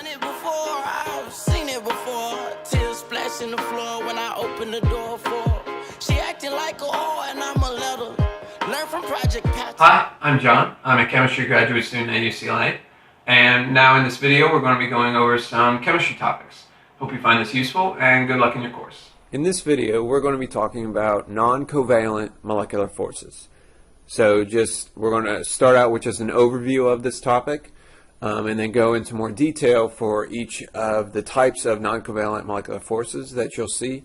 done it before, I've seen it before. Tears splashing the floor when I open the door for her. She acting like a whore and I'm a letter. Learn from Project Pat. Hi, I'm John. I'm a chemistry graduate student at UCLA. And now in this video, we're going to be going over some chemistry topics. Hope you find this useful and good luck in your course. In this video, we're going to be talking about non-covalent molecular forces. So we're going to start out with just an overview of this topic and then go into more detail for each of the types of non-covalent molecular forces that you'll see.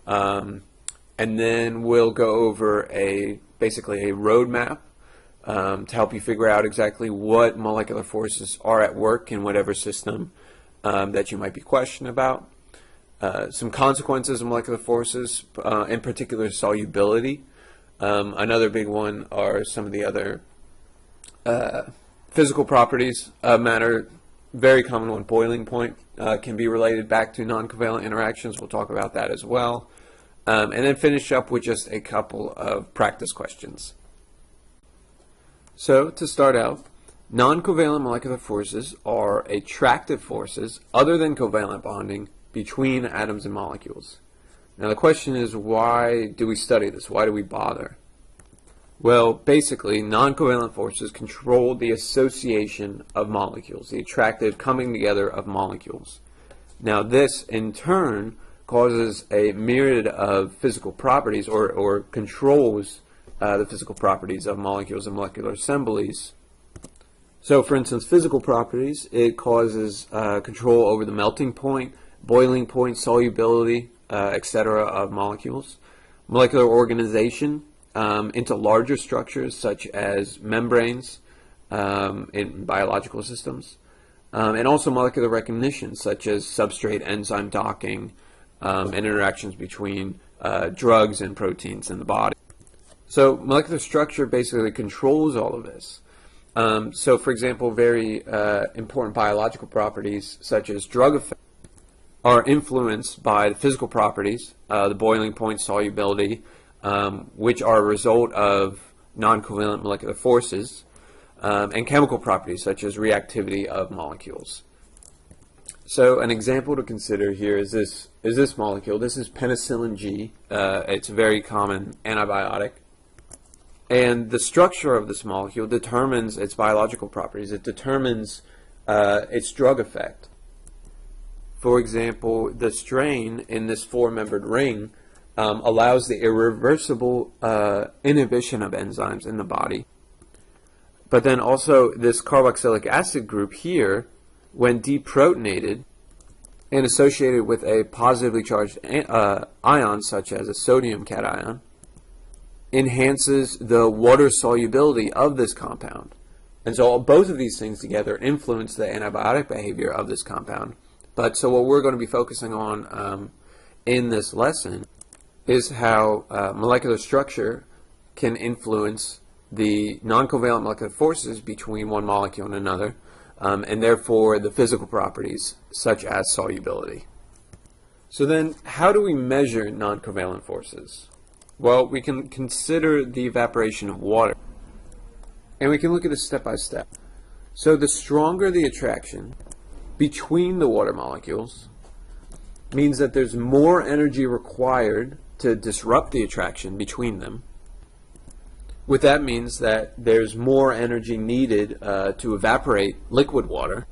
And then we'll go over basically a roadmap to help you figure out exactly what molecular forces are at work in whatever system that you might be questioned about. Some consequences of molecular forces, in particular solubility. Another big one are some of the other physical properties of matter. Very common one, boiling point, can be related back to non-covalent interactions. We'll talk about that as well. And then finish up with just a couple of practice questions. So to start out, non-covalent molecular forces are attractive forces other than covalent bonding between atoms and molecules. Now the question is, why do we study this? Why do we bother? Well, basically, non-covalent forces control the association of molecules, the attractive coming together of molecules. Now this, in turn, causes a myriad of physical properties or controls the physical properties of molecules and molecular assemblies. So, for instance, physical properties, it causes control over the melting point, boiling point, solubility, etc. of molecules. Molecular organization into larger structures such as membranes in biological systems. And also molecular recognition such as substrate enzyme docking and interactions between drugs and proteins in the body. So molecular structure basically controls all of this. So for example, very important biological properties such as drug effects are influenced by the physical properties, the boiling point, solubility, which are a result of non-covalent molecular forces, and chemical properties such as reactivity of molecules. So an example to consider here is this molecule. This is penicillin G. It's a very common antibiotic. And the structure of this molecule determines its biological properties. It determines its drug effect. For example, the strain in this four-membered ring allows the irreversible inhibition of enzymes in the body. But then also this carboxylic acid group here, when deprotonated and associated with a positively charged ion such as a sodium cation, enhances the water solubility of this compound. And so both of these things together influence the antibiotic behavior of this compound. But so what we're going to be focusing on in this lesson is how molecular structure can influence the non-covalent molecular forces between one molecule and another, and therefore the physical properties such as solubility. So then, how do we measure non-covalent forces? Well, we can consider the evaporation of water, and we can look at this step by step. So the stronger the attraction between the water molecules means that there's more energy required to disrupt the attraction between them. What that means that there's more energy needed to evaporate liquid water,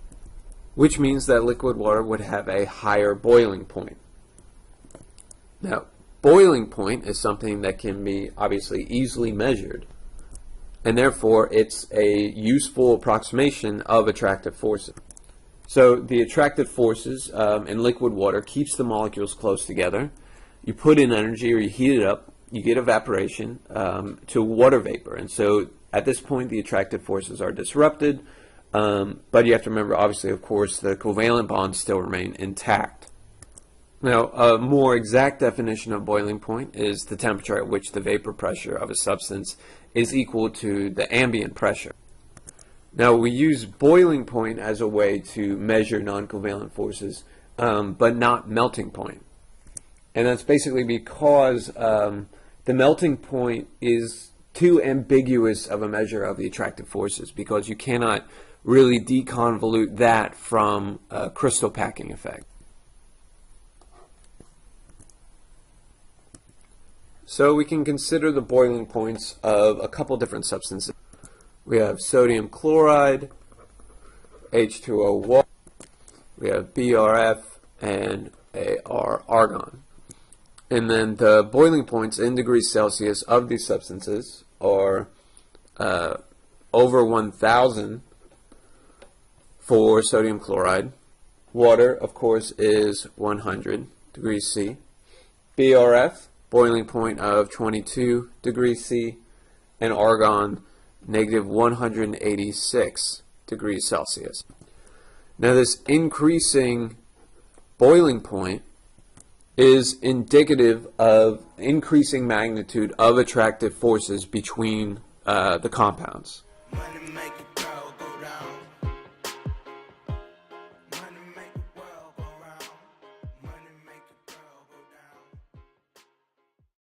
which means that liquid water would have a higher boiling point. Now, boiling point is something that can be obviously easily measured, and therefore it's a useful approximation of attractive forces. So the attractive forces in liquid water keeps the molecules close together. You put in energy or you heat it up, you get evaporation to water vapor. And so at this point the attractive forces are disrupted, but you have to remember, obviously, of course, the covalent bonds still remain intact. Now, a more exact definition of boiling point is the temperature at which the vapor pressure of a substance is equal to the ambient pressure. Now, we use boiling point as a way to measure non-covalent forces, but not melting point. And that's basically because the melting point is too ambiguous of a measure of the attractive forces, because you cannot really deconvolute that from a crystal packing effect. So we can consider the boiling points of a couple different substances. We have sodium chloride, H2O water, we have BRF, and argon. And then the boiling points in degrees Celsius of these substances are over 1,000 for sodium chloride. Water, of course, is 100 degrees C. BRF, boiling point of 22 degrees C. And argon, negative 186 degrees Celsius. Now this increasing boiling point is indicative of increasing magnitude of attractive forces between the compounds. Money making